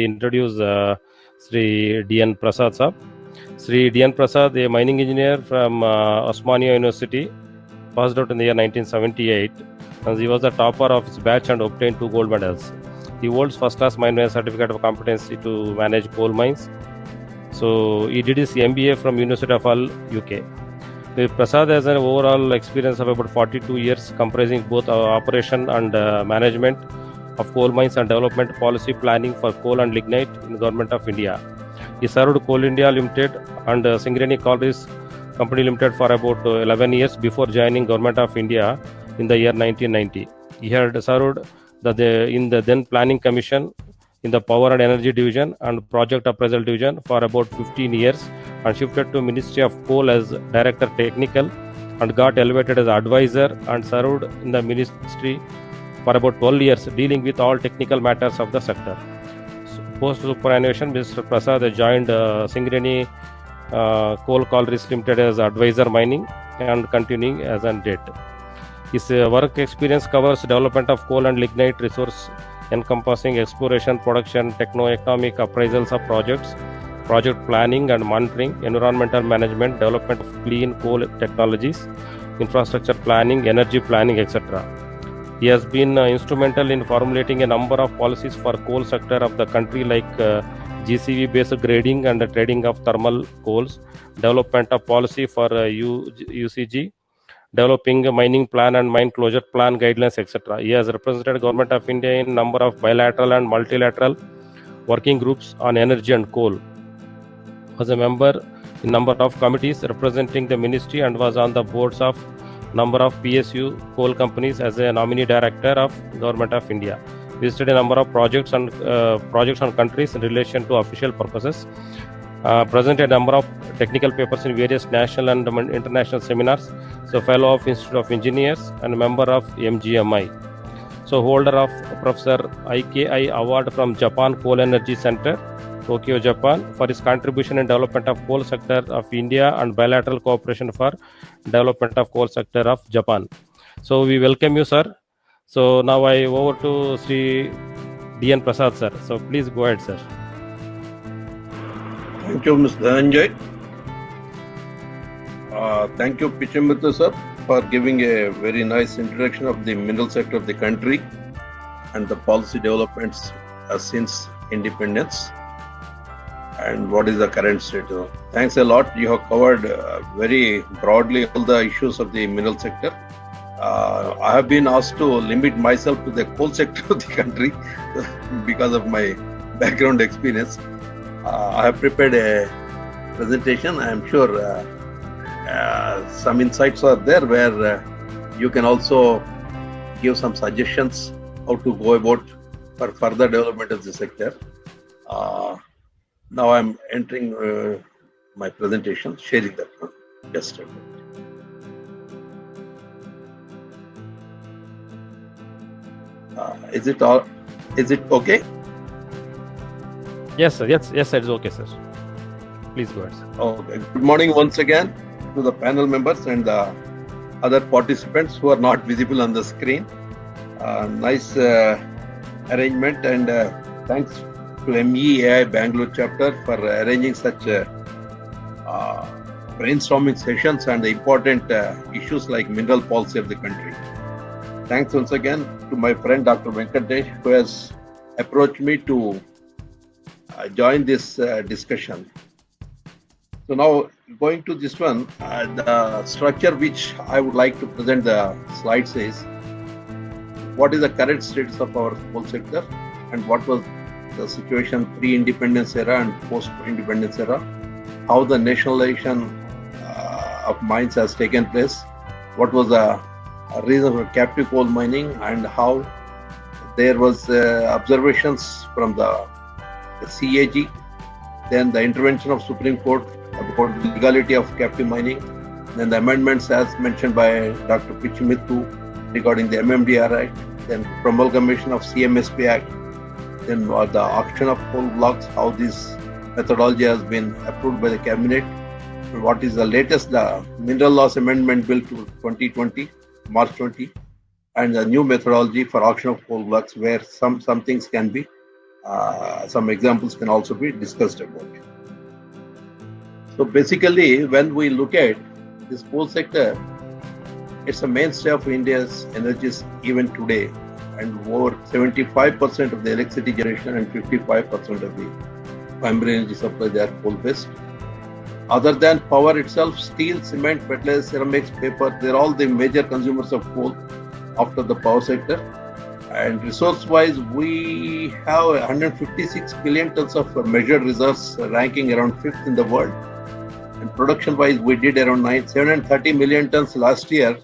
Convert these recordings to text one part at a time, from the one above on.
introduce Sri D.N. Prasad sir. Sri D.N. Prasad, a mining engineer from Osmania University, passed out in the year 1978, and he was the topper of his batch and obtained 2 gold medals. He holds first-class mine certificate of competency to manage coal mines. So he did his MBA from University of Hull, UK. Prasad has an overall experience of about 42 years, comprising both operation and management of coal mines and development policy planning for coal and lignite in the Government of India. He served Coal India Limited and Singareni Collieries Company Limited for about 11 years before joining Government of India in the year 1990. He had served in the then Planning Commission in the Power and Energy Division and Project Appraisal Division for about 15 years and shifted to Ministry of Coal as Director Technical and got elevated as advisor and served in the ministry for about 12 years, dealing with all technical matters of the sector. Post superannuation, Mr. Prasad joined Singareni Coal Collieries Limited as advisor mining and continuing as on date. His work experience covers development of coal and lignite resource encompassing exploration, production, techno-economic appraisals of projects, project planning and monitoring, environmental management, development of clean coal technologies, infrastructure planning, energy planning, etc. He has been instrumental in formulating a number of policies for coal sector of the country like GCV-based grading and trading of thermal coals, development of policy for UCG, developing a mining plan and mine closure plan guidelines, etc. He has represented Government of India in a number of bilateral and multilateral working groups on energy and coal. Was a member in number of committees representing the ministry and was on the boards of number of PSU coal companies as a nominee director of Government of India. Visited a number of projects and countries in relation to official purposes. Presented a number of technical papers in various national and international seminars. So fellow of Institute of Engineers and member of MGMI. So holder of Professor IKI Award from Japan Coal Energy Center, Tokyo, Japan, for his contribution in development of coal sector of India and bilateral cooperation for development of coal sector of Japan. So we welcome you, sir. So now I over to Sri D.N. Prasad, sir. So please go ahead, sir. Thank you, Mr. Dhananjay. Thank you, Pichambhitra sir, for giving a very nice introduction of the mineral sector of the country and the policy developments since independence and what is the current state. Thanks a lot. You have covered very broadly all the issues of the mineral sector. I have been asked to limit myself to the coal sector of the country because of my background experience. I have prepared a presentation. I am sure some insights are there where you can also give some suggestions how to go about for further development of the sector. Now I am entering my presentation, sharing that one. Just a minute. Is it okay? Yes, sir. Yes, sir. It's okay, sir. Please go ahead, sir. Okay. Good morning once again to the panel members and the other participants who are not visible on the screen. Nice arrangement, and thanks to MEAI Bangalore chapter for arranging such brainstorming sessions and the important issues like mineral policy of the country. Thanks once again to my friend Dr. Venkatesh, who has approached me to join this discussion. So now going to this one, the structure which I would like to present the slides is what is the current status of our coal sector and what was the situation pre-independence era and post-independence era, how the nationalization of mines has taken place, what was the reason for captive coal mining, and how there was observations from the CAG, then the intervention of Supreme Court about the legality of captive mining, then the amendments as mentioned by Dr. Pichimittu regarding the MMDR Act, then promulgation of CMSP Act, then the auction of coal blocks, how this methodology has been approved by the cabinet, what is the latest, the Mineral Laws Amendment Bill to 2020, March 20, and the new methodology for auction of coal blocks where some things can be some examples can also be discussed about. So basically, when we look at this coal sector, it's a mainstay of India's energies even today, and over 75% of the electricity generation and 55% of the primary energy supply, they are coal-based. Other than power itself, steel, cement, fertilizers, ceramics, paper, they're all the major consumers of coal after the power sector. And resource-wise, we have 156 billion tons of measured reserves, ranking around 5th in the world. And production-wise, we did around 730 million tons last year,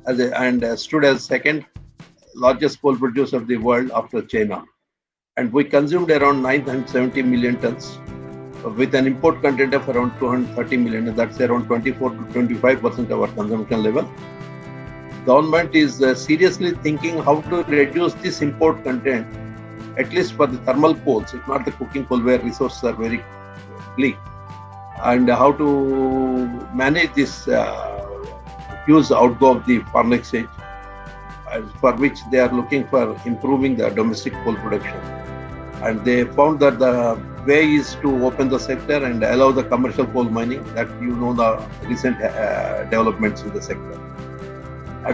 and stood as second largest coal producer of the world after China. And we consumed around 970 million tons with an import content of around 230 million, and that's around 24 to 25% of our consumption level. Government is seriously thinking how to reduce this import content, at least for the thermal coals, if not the coking coal, where resources are very bleak, and how to manage this huge outgo of the foreign exchange, for which they are looking for improving the domestic coal production. And they found that the way is to open the sector and allow the commercial coal mining, that the recent developments in the sector.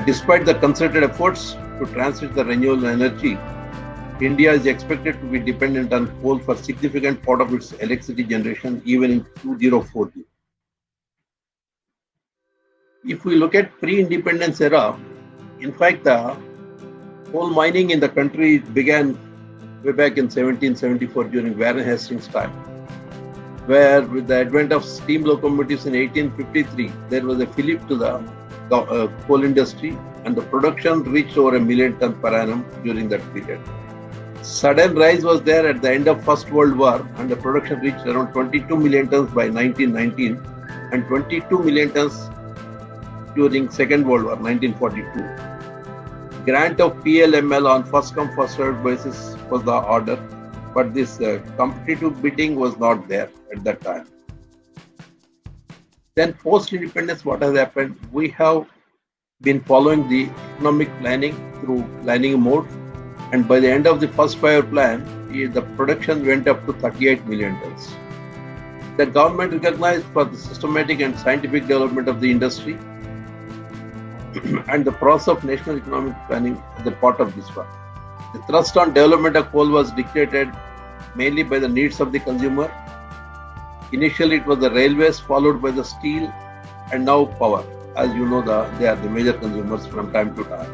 Despite the concerted efforts to transit the renewable energy, India is expected to be dependent on coal for significant part of its electricity generation even in 2040. If we look at pre-independence era, in fact, the coal mining in the country began way back in 1774 during Warren Hastings' time, where with the advent of steam locomotives in 1853, there was a fillip to the coal industry, and the production reached over 1 million tons per annum during that period. Sudden rise was there at the end of First World War, and the production reached around 22 million tons by 1919 and 22 million tons during Second World War, 1942. Grant of PLML on first come first served basis was the order, but this competitive bidding was not there at that time. Then post-independence, what has happened? We have been following the economic planning through planning mode, and by the end of the first 5-year plan, the production went up to 38 million tons. The government recognized for the systematic and scientific development of the industry and the process of national economic planning is a part of this one. The thrust on development of coal was dictated mainly by the needs of the consumer. Initially, it was the railways, followed by the steel, and now power. As you know, they are the major consumers from time to time.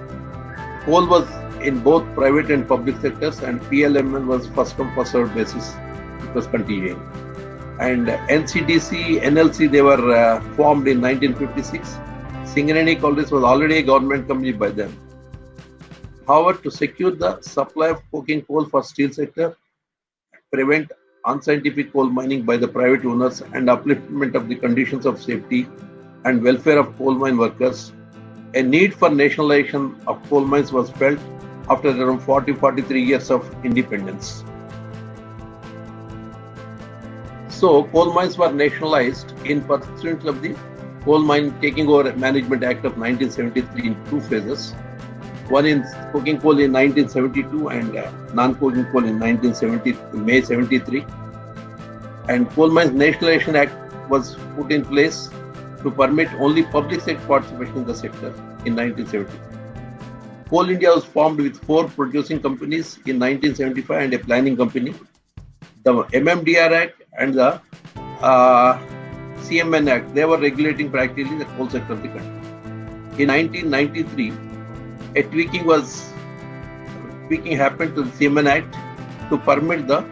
Coal was in both private and public sectors, and PLML was first come first served basis. It was continuing. And NCDC, NLC, they were formed in 1956. Singareni Collieries was already a government company by then. However, to secure the supply of coking coal for steel sector, prevent unscientific coal mining by the private owners, and upliftment of the conditions of safety and welfare of coal mine workers, a need for nationalization of coal mines was felt after around 40-43 years of independence. So, coal mines were nationalized in pursuit of the Coal Mine Taking Over Management Act of 1973 in 2 phases. One in coking coal in 1972 and non-coking coal in May 73. And Coal Mines Nationalization Act was put in place to permit only public sector participation in the sector in 1970. Coal India was formed with 4 producing companies in 1975 and a planning company. The MMDR Act and the CMN Act, they were regulating practically the coal sector of the country. In 1993, a tweaking happened to the CMN Act to permit the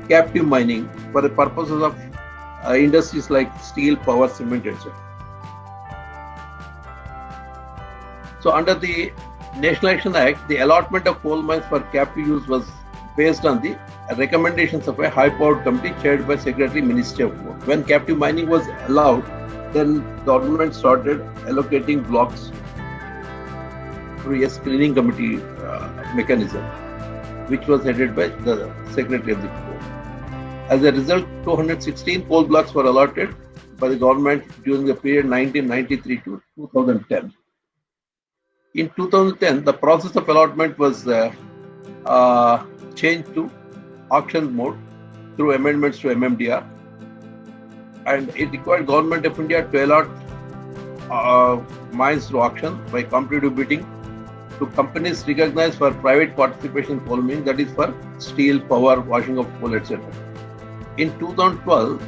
captive mining for the purposes of industries like steel, power, cement, etc. So under the Nationalization Act, the allotment of coal mines for captive use was based on the recommendations of a high-powered committee chaired by Secretary Ministry of Coal. When captive mining was allowed, then government started allocating blocks through a screening committee mechanism, which was headed by the Secretary of the Coal. As a result, 216 coal blocks were allotted by the government during the period 1993 to 2010. In 2010, the process of allotment was changed to auction mode through amendments to MMDR, and it required Government of India to allot mines through auction by competitive bidding to companies recognized for private participation in coal mining, that is for steel, power, washing of coal, etc. In 2012,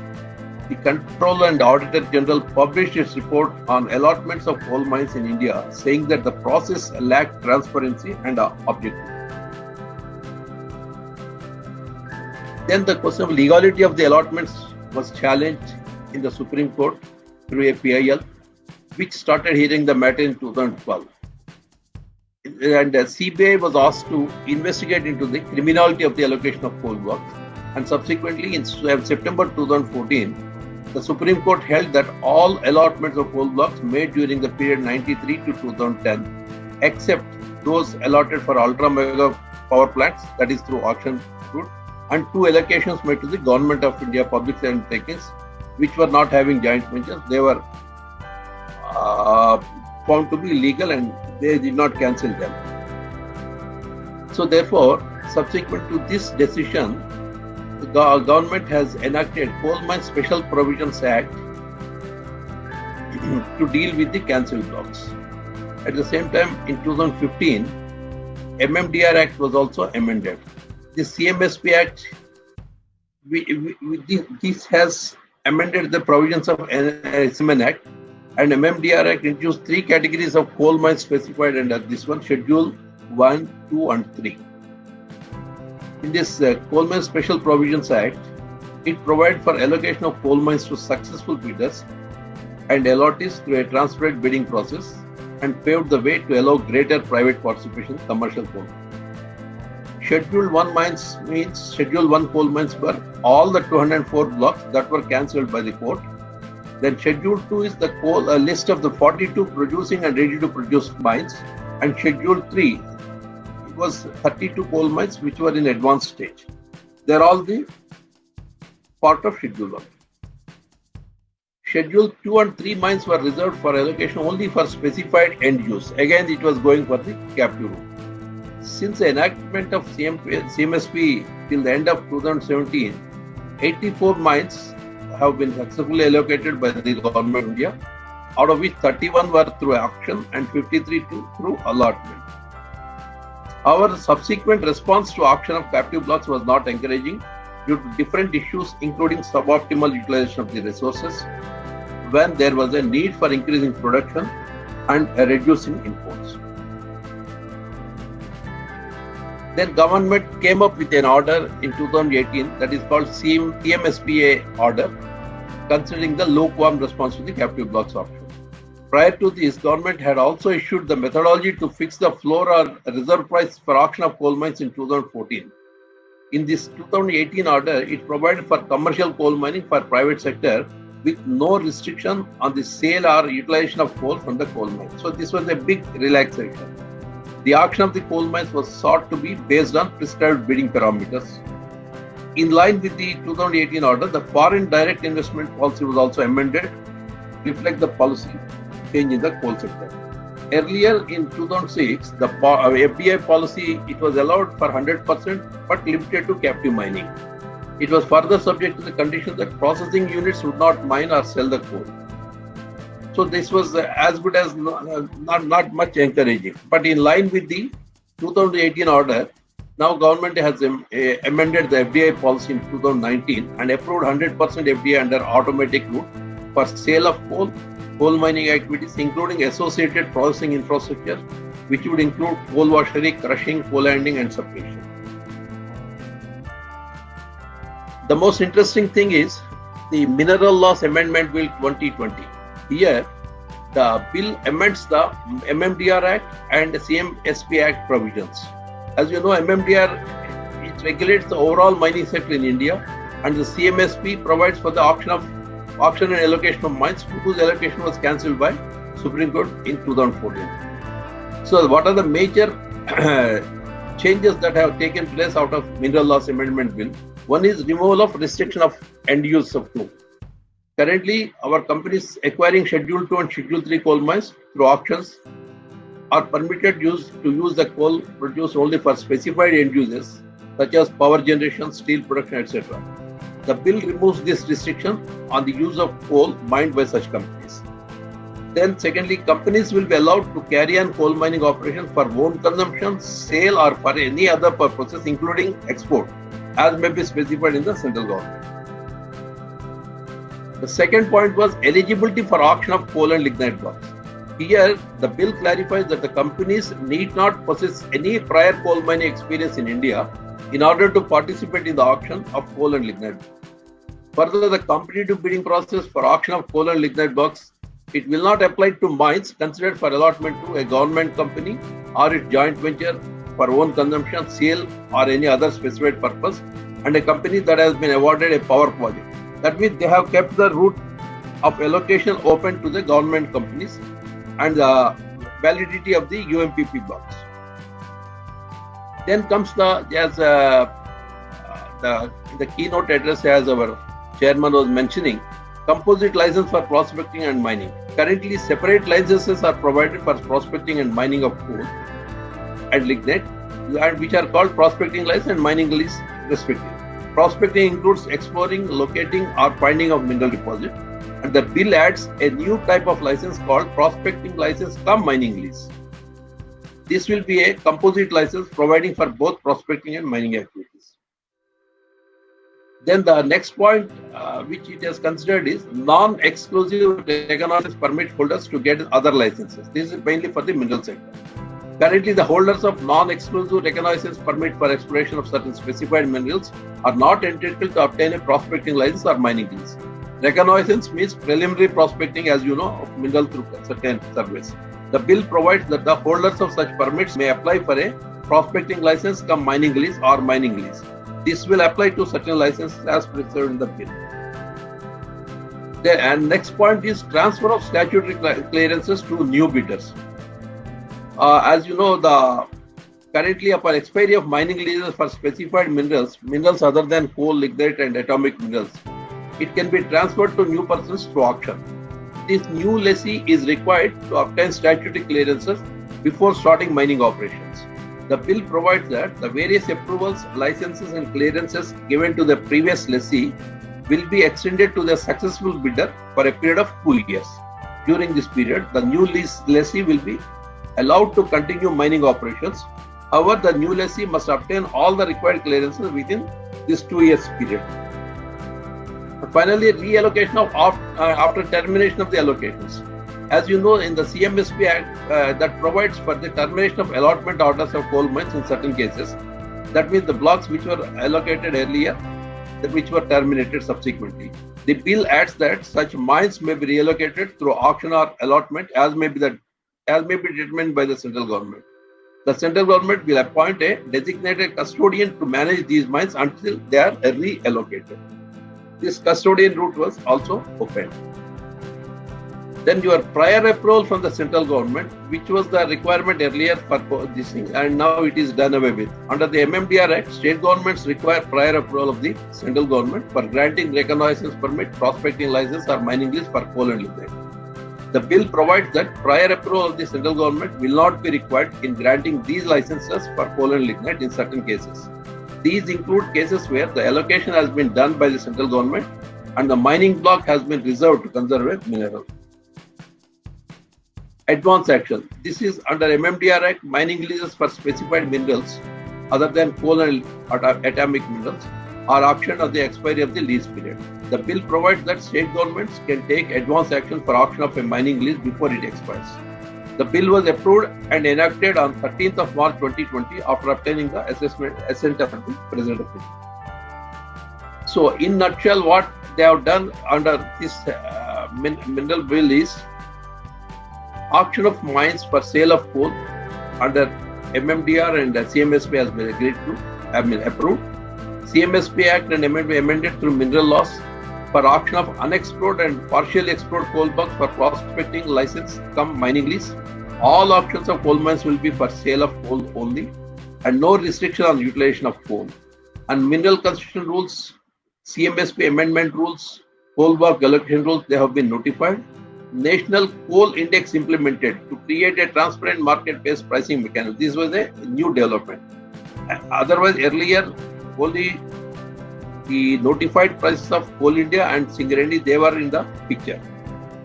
the Controller and Auditor General published its report on allotments of coal mines in India, saying that the process lacked transparency and objectivity. Then the question of legality of the allotments was challenged in the Supreme Court through a PIL, which started hearing the matter in 2012. And CBI was asked to investigate into the criminality of the allocation of coal blocks. And subsequently, in September 2014, the Supreme Court held that all allotments of coal blocks made during the period 93 to 2010, except those allotted for ultra mega power plants, that is through auction route, and 2 allocations made to the Government of India public undertakings, which were not having joint ventures, they were found to be legal and they did not cancel them. So therefore, subsequent to this decision, the government has enacted Coal Mine Special Provisions Act to deal with the cancelled blocks. At the same time, in 2015, MMDR Act was also amended. The CMSP Act, this has amended the provisions of Cement Act, and MMDR Act introduced 3 categories of coal mines specified under this one, Schedule 1, 2 and 3. In this Coal Mine Special Provisions Act, it provided for allocation of coal mines to successful bidders and allottees through a transparent bidding process, and paved the way to allow greater private participation in commercial coal. Schedule 1 mines means Schedule 1 coal mines were all the 204 blocks that were cancelled by the court. Then Schedule 2 is the list of the 42 producing and ready to produce mines, and Schedule 3 was 32 coal mines which were in advanced stage. They are all the part of Schedule 1. Schedule 2 and 3 mines were reserved for allocation only for specified end use. Again, it was going for the captive route. Since the enactment of CMSP till the end of 2017, 84 mines have been successfully allocated by the Government of India, out of which 31 were through auction and 53 through allotment. Our subsequent response to auction of captive blocks was not encouraging due to different issues, including suboptimal utilization of the resources, when there was a need for increasing production and reducing imports. Then government came up with an order in 2018 that is called CMSPA order, considering the lukewarm response to the captive blocks auction. Prior to this, government had also issued the methodology to fix the floor or reserve price for auction of coal mines in 2014. In this 2018 order, it provided for commercial coal mining for private sector with no restriction on the sale or utilization of coal from the coal mine. So this was a big relaxation. The auction of the coal mines was sought to be based on prescribed bidding parameters. In line with the 2018 order, the foreign direct investment policy was also amended to reflect the policy change in the coal sector. Earlier in 2006, the FDI policy, it was allowed for 100% but limited to captive mining. It was further subject to the condition that processing units would not mine or sell the coal. So this was as good as not much encouraging. But in line with the 2018 order, now government has amended the FDI policy in 2019 and approved 100% FDI under automatic route for sale of coal mining activities, including associated processing infrastructure, which would include coal washery, crushing, coal handling and separation. The most interesting thing is the Mineral Laws Amendment Bill 2020. Here, the bill amends the MMDR Act and the CMSP Act provisions. As you know, MMDR, it regulates the overall mining sector in India, and the CMSP provides for the auction and allocation of mines, whose allocation was cancelled by Supreme Court in 2014. So what are the major changes that have taken place out of Mineral Laws Amendment Bill? One is removal of restriction of end use of coal. Currently, our companies acquiring Schedule 2 and Schedule 3 coal mines through auctions are permitted to use the coal produced only for specified end uses such as power generation, steel production, etc. The bill removes this restriction on the use of coal mined by such companies. Then secondly, companies will be allowed to carry on coal mining operations for own consumption, sale, or for any other purposes, including export, as may be specified in the central government. The second point was eligibility for auction of coal and lignite blocks. Here, the bill clarifies that the companies need not possess any prior coal mining experience in India in order to participate in the auction of coal and lignite blocks. Further, the competitive bidding process for auction of coal and lignite blocks, it will not apply to mines considered for allotment to a government company or its joint venture for own consumption, sale, or any other specified purpose, and a company that has been awarded a power project. That means they have kept the route of allocation open to the government companies and the validity of the UMPP blocks. Then comes the keynote address, as our chairman was mentioning, composite license for prospecting and mining. Currently, separate licenses are provided for prospecting and mining of coal and lignite, and which are called prospecting license and mining lease respectively. Prospecting includes exploring, locating, or finding of mineral deposit, and the bill adds a new type of license called prospecting license cum mining lease. This will be a composite license providing for both prospecting and mining activities. Then the next point which it has considered is non-exclusive recognized permit holders to get other licenses. This is mainly for the mineral sector. Currently, the holders of non-exclusive recognized permit for exploration of certain specified minerals are not entitled to obtain a prospecting license or mining lease. Reconnaissance means preliminary prospecting, as you know, of mineral through certain surveys. The bill provides that the holders of such permits may apply for a prospecting license cum mining lease or mining lease. This will apply to certain licenses as prescribed in the bill. And next point is transfer of statutory clearances to new bidders. As you know, currently upon expiry of mining leases for specified minerals other than coal, lignite, and atomic minerals, it can be transferred to new persons through auction. This new lessee is required to obtain statutory clearances before starting mining operations. The bill provides that the various approvals, licenses, and clearances given to the previous lessee will be extended to the successful bidder for a period of 2 years. During this period, the new lessee will be allowed to continue mining operations. However, the new lessee must obtain all the required clearances within this 2 years period. Finally, reallocation of after termination of the allocations. As you know, in the CMSP Act that provides for the termination of allotment orders of coal mines in certain cases. That means the blocks which were allocated earlier, which were terminated subsequently. The bill adds that such mines may be reallocated through auction or allotment as may be determined by the central government. The central government will appoint a designated custodian to manage these mines until they are reallocated. This custodian route was also opened. Then your prior approval from the central government, which was the requirement earlier for this thing, and now it is done away with. Under the MMDR Act, state governments require prior approval of the central government for granting reconnaissance permit, prospecting license, or mining lease for coal and lignite. The bill provides that prior approval of the central government will not be required in granting these licenses for coal and lignite in certain cases. These include cases where the allocation has been done by the central government and the mining block has been reserved to conserve a mineral. Advance action. This is under MMDR Act. Mining leases for specified minerals other than coal and atomic minerals are auctioned at the expiry of the lease period. The bill provides that state governments can take advance action for auction of a mining lease before it expires. The bill was approved and enacted on 13th of March 2020 after obtaining the assent of the President of India. So, in nutshell, what they have done under this mineral bill is auction of mines for sale of coal under MMDR and CMSP has been approved. CMSP Act and amended through mineral laws for auction of unexplored and partially explored coal blocks for prospecting license cum mining lease. All auctions of coal mines will be for sale of coal only and no restriction on utilization of coal. And mineral concession rules, CMSP amendment rules, coal block allocation rules, they have been notified. National Coal Index implemented to create a transparent market-based pricing mechanism. This was a new development. Otherwise, earlier only the notified prices of Coal India and Singareni, they were in the picture.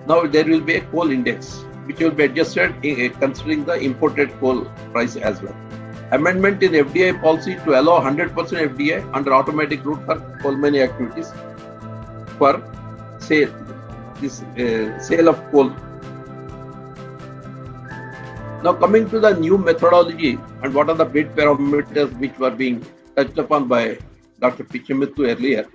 Now there will be a coal index which will be adjusted considering the imported coal price as well. Amendment in FDI policy to allow 100% FDI under automatic route for coal mining activities for sale of coal. Now coming to the new methodology and what are the bid parameters which were being touched upon by Dr. Pichamittu earlier.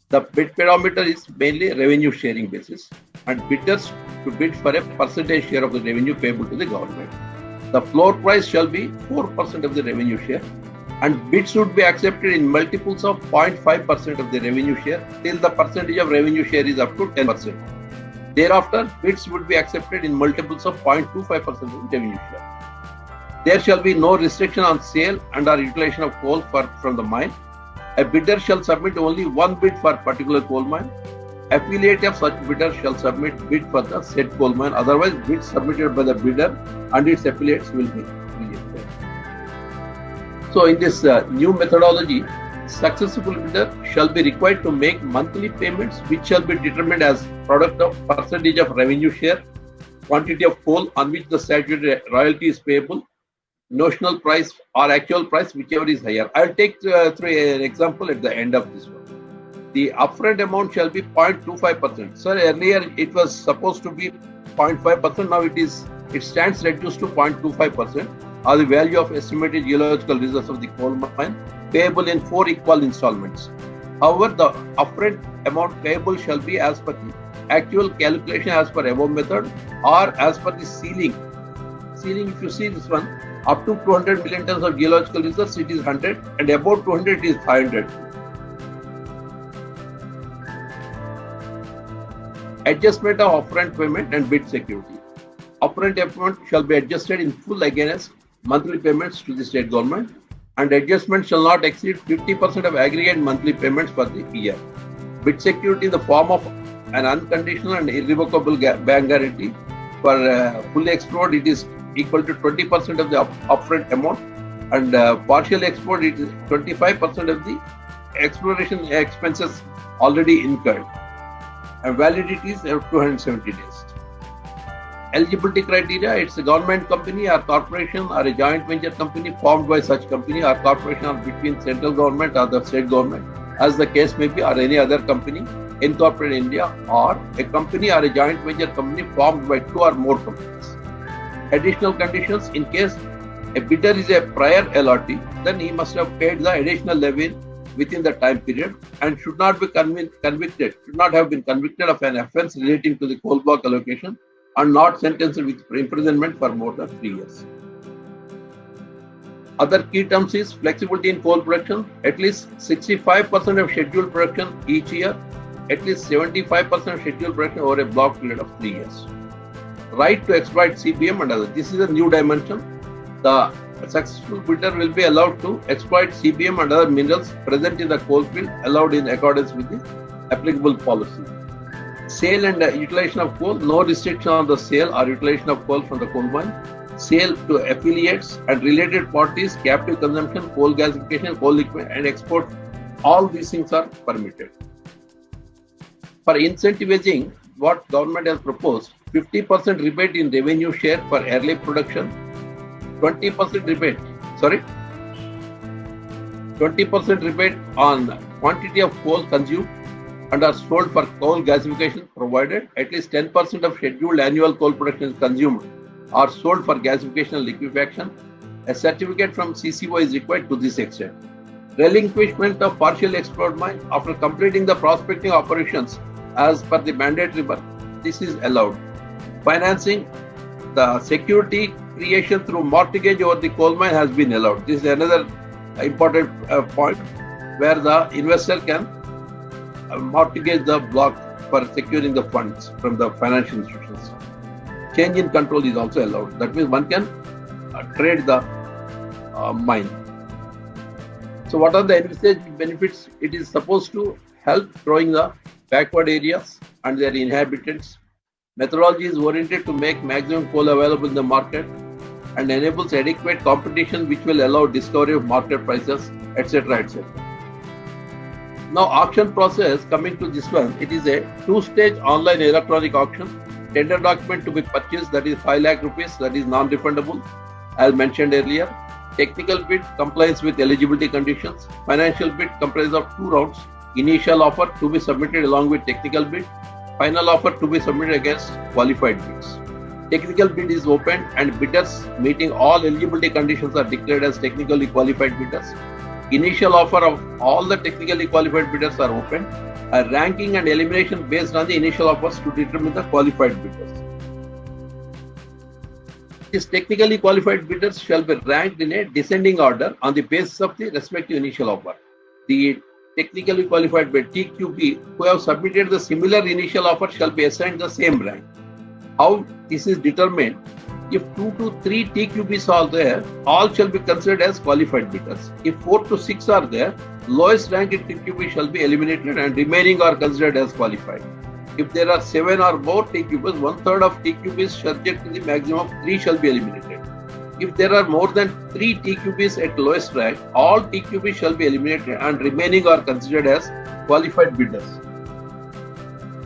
The bid parameter is mainly revenue sharing basis and bidders to bid for a percentage share of the revenue payable to the government. The floor price shall be 4% of the revenue share and bids should be accepted in multiples of 0.5% of the revenue share till the percentage of revenue share is up to 10%. Thereafter, bids would be accepted in multiples of 0.25% of the revenue share. There shall be no restriction on sale and or utilization of coal from the mine. A bidder shall submit only one bid for particular coal mine. Affiliate of such bidder shall submit bid for the said coal mine. Otherwise, bids submitted by the bidder and its affiliates will be rejected. So, in this new methodology, successful bidder shall be required to make monthly payments which shall be determined as product of percentage of revenue share, quantity of coal on which the statutory royalty is payable, notional price or actual price, whichever is higher. I'll take through an example at the end of this one. The upfront amount shall be 0.25%. Sir, earlier it was supposed to be 0.5%. Now it stands reduced to 0.25%, or the value of estimated geological reserves of the coal mine payable in 4 equal installments. However, the upfront amount payable shall be as per the actual calculation as per above method or as per the ceiling. Ceiling, if you see this one, up to 200 million tons of geological reserves, it is 100, and above 200 it is 500. Adjustment of upfront payment and bid security. Upfront payment shall be adjusted in full against monthly payments to the state government, and adjustment shall not exceed 50% of aggregate monthly payments for the year. Bid security in the form of an unconditional and irrevocable bank guarantee. For fully explored, it is equal to 20% of the upfront amount, and partially explored, it is 25% of the exploration expenses already incurred. And validity is 270 days. Eligibility criteria, it's a government company or corporation or a joint venture company formed by such company or corporation or between central government or the state government, as the case may be, or any other company incorporated in India, or a company or a joint venture company formed by 2 or more companies. Additional conditions: in case a bidder is a prior LRT, then he must have paid the additional levy within the time period and should not have been convicted of an offence relating to the coal block allocation and not sentenced with imprisonment for more than 3 years. Other key terms is flexibility in coal production, at least 65% of scheduled production each year, at least 75% of scheduled production over a block period of 3 years. Right to exploit CBM and others. This is a new dimension. The successful bidder will be allowed to exploit CBM and other minerals present in the coal field, allowed in accordance with the applicable policy. Sale and utilization of coal, no restriction on the sale or utilization of coal from the coal mine. Sale to affiliates and related parties, captive consumption, coal gasification, coal liquid and export, all these things are permitted. For incentivizing, what government has proposed, 50% rebate in revenue share for early production, 20% rebate on quantity of coal consumed and are sold for coal gasification, provided at least 10% of scheduled annual coal production is consumed or sold for gasification and liquefaction. A certificate from CCO is required to this extent. Relinquishment of partially explored mine after completing the prospecting operations as per the mandatory work, this is allowed. Financing, the security creation through mortgage over the coal mine has been allowed. This is another important point where the investor can mortgage the block for securing the funds from the financial institutions. Change in control is also allowed. That means one can trade the mine. So what are the envisaged benefits? It is supposed to help growing the backward areas and their inhabitants. Methodology is oriented to make maximum coal available in the market. and enables adequate competition which will allow discovery of market prices, etc. etc. Now, auction process, coming to this one, it is a two-stage online electronic auction. Tender document to be purchased, that is 5 lakh rupees, that is non-refundable, as mentioned earlier. Technical bid complies with eligibility conditions. Financial bid comprises of 2 rounds. Initial offer to be submitted along with technical bid. Final offer to be submitted against qualified bids. Technical bid is opened and bidders meeting all eligibility conditions are declared as technically qualified bidders. Initial offer of all the technically qualified bidders are opened. A ranking and elimination based on the initial offers to determine the qualified bidders. These technically qualified bidders shall be ranked in a descending order on the basis of the respective initial offer. The technically qualified bid TQB who have submitted the similar initial offer shall be assigned the same rank. How this is determined? If 2 to 3 TQBs are there, all shall be considered as qualified bidders. If 4 to 6 are there, lowest ranked TQB shall be eliminated and remaining are considered as qualified. If there are 7 or more TQBs, 1/3 of TQBs subject to the maximum of 3 shall be eliminated. If there are more than 3 TQBs at lowest rank, all TQBs shall be eliminated and remaining are considered as qualified bidders.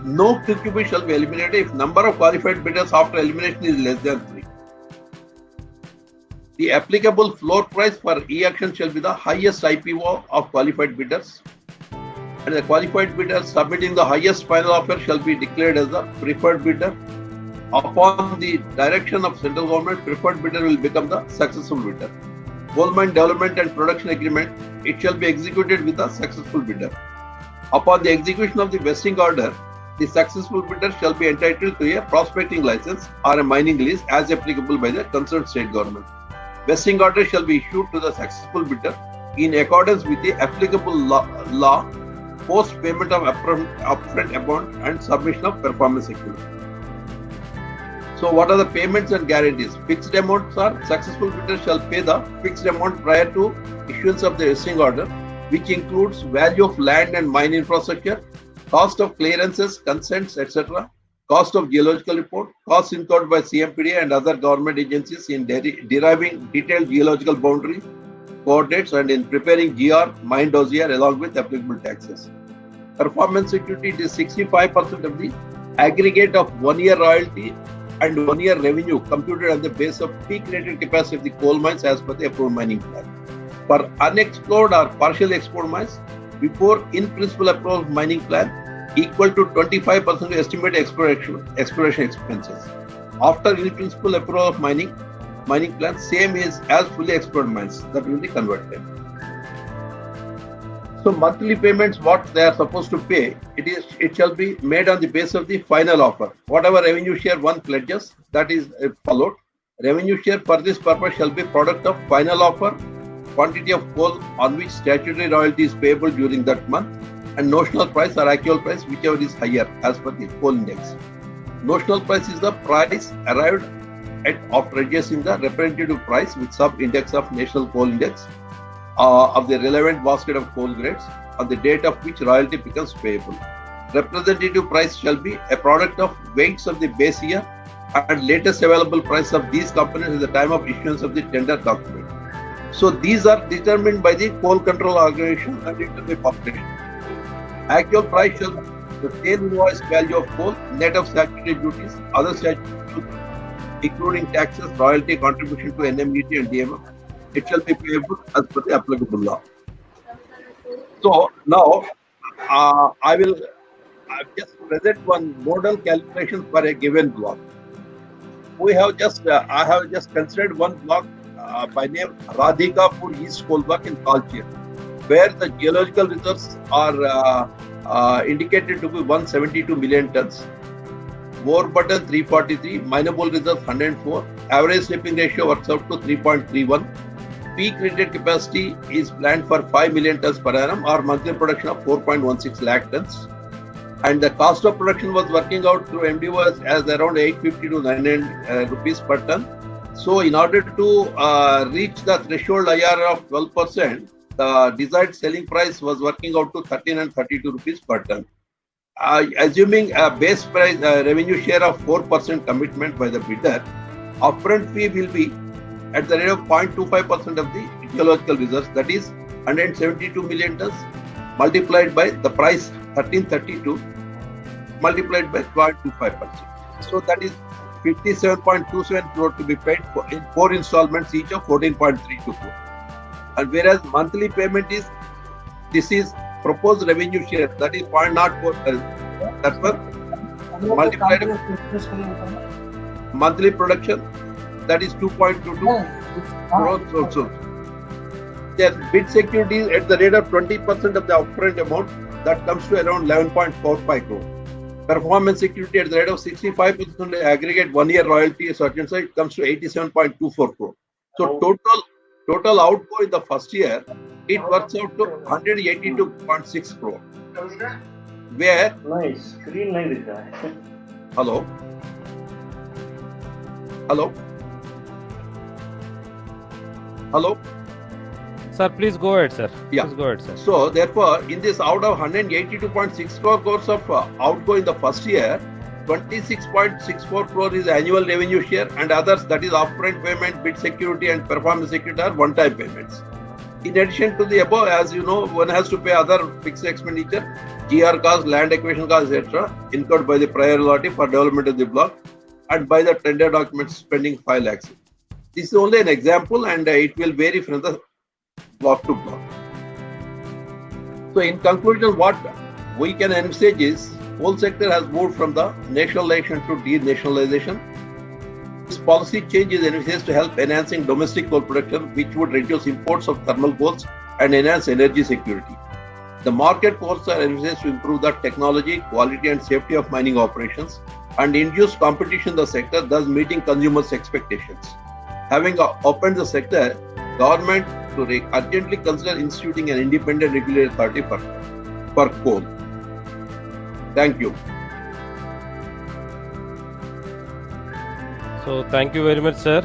No TQB shall be eliminated if number of qualified bidders after elimination is less than 3. The applicable floor price for e-auction shall be the highest IPO of qualified bidders, and the qualified bidder submitting the highest final offer shall be declared as the preferred bidder. Upon the direction of central government, preferred bidder will become the successful bidder. Coal mine development and production agreement, it shall be executed with the successful bidder. Upon the execution of the vesting order, the successful bidder shall be entitled to a prospecting license or a mining lease as applicable by the concerned state government. Vesting order shall be issued to the successful bidder in accordance with the applicable law post payment of upfront amount and submission of performance security. So what are the payments and guarantees? Fixed amounts are successful bidders shall pay the fixed amount prior to issuance of the vesting order, which includes value of land and mine infrastructure, cost of clearances, consents, etc., cost of geological report, costs incurred by CMPDA and other government agencies in deriving detailed geological boundary coordinates and in preparing GR, mine dossier along with applicable taxes. Performance security is 65% of the aggregate of 1 year royalty and 1 year revenue computed on the base of peak rated capacity of the coal mines as per the approved mining plan. For unexplored or partially explored mines, before in principle approved mining plan equal to 25% estimated exploration expenses. After in principle approval of mining plan, same is as fully explored mines that will be converted. So monthly payments, what they are supposed to pay, it shall be made on the basis of the final offer. Whatever revenue share one pledges, that is followed. Revenue share for this purpose shall be product of final offer, quantity of coal on which statutory royalty is payable during that month, and notional price or actual price, whichever is higher as per the coal index. Notional price is the price arrived at after adjusting the representative price with sub-index of national coal index of the relevant basket of coal grades on the date of which royalty becomes payable. Representative price shall be a product of weights of the base year and latest available price of these components at the time of issuance of the tender document. So these are determined by the Coal Control Organization and it will be published. Actual price shall be the sale invoice value of coal, net of statutory duties, other statutory duties, including taxes, royalty, contribution to NMDT and DMF. It shall be payable as per the applicable law. So now I've just present one model calculation for a given block. We have just I have just considered one block by name Radhikapur East Coal Block in Talcher, where the geological reserves are indicated to be 172 million tons. Ore button 343, mineable reserves 104, average stripping ratio works out to 3.31. Peak rated capacity is planned for 5 million tons per annum or monthly production of 4.16 lakh tons. And the cost of production was working out through MDO as around 850 to 900 rupees per ton. So in order to reach the threshold IRR of 12%, the desired selling price was working out to 1332 rupees per ton. Assuming a base price revenue share of 4% commitment by the bidder, upfront fee will be at the rate of 0.25% of the geological reserves, that is 172 million tons multiplied by the price 1332 multiplied by 0.25%. So that is 57.27 crore to be paid in 4 installments each of 14.32 crore. And whereas monthly payment is, this is proposed revenue share, that is 0.04, that's what multiplied monthly production, that is 2.22 crores also. Their bid security at the rate of 20% of the upfront amount, that comes to around 11.45 crore. Performance security at the rate of 65% aggregate 1 year royalty certain side, it comes to 87.24 crore. So total outgo in the first year, it works out to 182.6 crore. Where nice screen nahi dikh raha hai. hello Sir, please go ahead, sir. Yeah. Please go ahead, sir. So therefore, in this out of 182.6 crores of outgo in the first year, 26.64 crore is annual revenue share, and others, that is upfront payment, bid security and performance security, are one-time payments. In addition to the above, as you know, one has to pay other fixed expenditure, GR cost, land acquisition cost, etc., incurred by the priority for development of the block, and by the tender documents spending 5 lakhs. This is only an example, and it will vary from the block to block. So in conclusion, what we can envisage is, coal sector has moved from the nationalization to denationalization. This policy change is envisaged to help enhancing domestic coal production, which would reduce imports of thermal coals and enhance energy security. The market forces are envisaged to improve the technology, quality and safety of mining operations and induce competition in the sector, thus meeting consumers' expectations. Having opened the sector, government to urgently consider instituting an independent regulatory authority for coal. Thank you. So thank you very much, sir.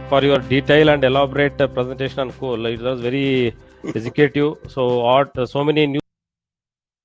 For your detailed and elaborate presentation on coal. It was very educative. So many new